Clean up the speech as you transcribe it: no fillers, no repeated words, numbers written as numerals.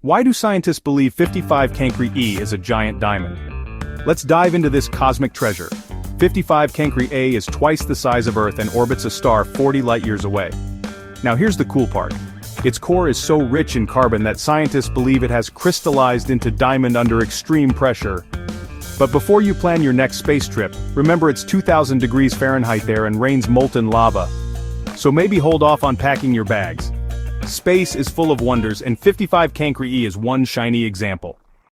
Why do scientists believe 55 Cancri E is a giant diamond? Let's dive into this cosmic treasure. 55 Cancri A is twice the size of Earth and orbits a star 40 light-years away. Now here's the cool part. Its core is so rich in carbon that scientists believe it has crystallized into diamond under extreme pressure. But before you plan your next space trip, remember it's 2000 degrees Fahrenheit there and rains molten lava. So maybe hold off on packing your bags. Space is full of wonders and 55 Cancri E is one shiny example.